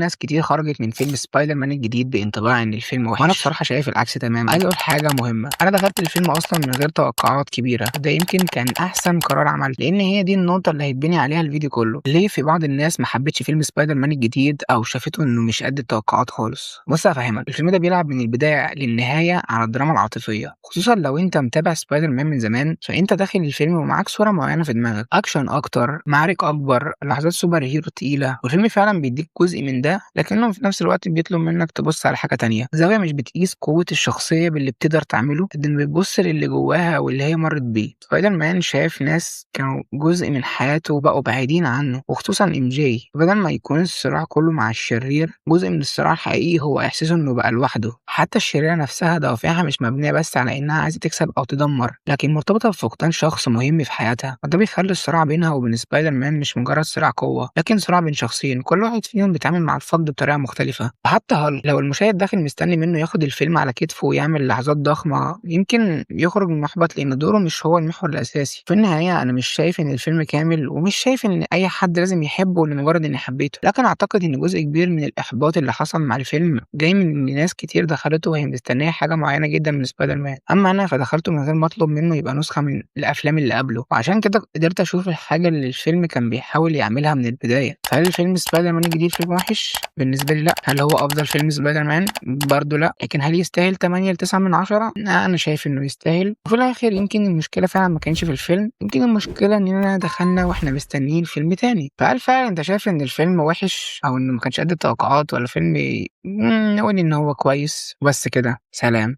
ناس كتير خرجت من فيلم سبايدر مان الجديد بانطباع ان الفيلم وحش، وانا بصراحه شايف العكس تماما. عايز اقول حاجه مهمه، انا دخلت الفيلم اصلا من غير توقعات كبيره، ده يمكن كان احسن قرار عملته، لان هي دي النقطه اللي هيتبني عليها الفيديو كله. ليه في بعض الناس ما حبتش فيلم سبايدر مان الجديد او شافته انه مش قد التوقعات خالص؟ بص هفهمك، الفيلم ده بيلعب من البدايه للنهايه على الدراما العاطفيه، خصوصا لو انت متابع سبايدر مان من زمان، فانت داخل الفيلم ومعاك صوره معينه في دماغك، اكشن اكتر، معارك اكبر، لحظات سوبر هيرو تقيله، والفيلم فعلا بيديك جزء من ده، لكنه في نفس الوقت بيطلب منك تبص على حاجه تانية، زاويه مش بتقيس قوه الشخصيه باللي بتقدر تعمله، قد ما بتبص للي جواها واللي هي مرت بيه. سبايدر مان شاف ناس كانوا جزء من حياته وبقوا بعيدين عنه، وخصوصا ام جي، بدل ما يكون الصراع كله مع الشرير، جزء من الصراع الحقيقي هو احساسه انه بقى لوحده. حتى الشريره نفسها دوافعها مش مبنيه بس على انها عايزه تكسب او تدمر، لكن مرتبطه بفقدان شخص مهم في حياتها، وده بيخلي الصراع بينها وبين سبايدر مان مش مجرد صراع قوه، لكن صراع بين شخصين كل واحد فيهم بيتعامل مع الفقد بطريقه مختلفه. وحتى هل لو المشاهد داخل مستني منه ياخد الفيلم على كتفه ويعمل لحظات ضخمه، يمكن يخرج محبط لان دوره مش هو المحور الاساسي. في النهايه انا مش شايف ان الفيلم كامل، ومش شايف ان اي حد لازم يحبه لمجرد اني حبيته، لكن اعتقد ان جزء كبير من الاحباط اللي حصل مع الفيلم جاي من ان ناس كتير دخلته وهي مستنيه حاجه معينه جدا من سبايدر مان، اما انا فدخلته من غير ما اطلب منه يبقى نسخه من الافلام اللي قبله، وعشان كده قدرت اشوف الحاجه اللي الفيلم كان بيحاول يعملها من البدايه. فهل الفيلم سبايدر مان الجديد فيلم وحش؟ بالنسبه لي لا. هل هو افضل فيلم سبايدر مان؟ برضه لا. لكن هل يستاهل 8 ل 9 من 10؟ لا، انا شايف انه يستاهل. وفي الاخر يمكن المشكله فعلا ما كانش في الفيلم، يمكن المشكله اننا دخلنا واحنا مستنيين فيلم تاني. فهل فعلا انت شايف ان الفيلم وحش او انه ما كانش قد التوقعات، ولا فيلم نقول ان هو كويس؟ بس كده، سلام.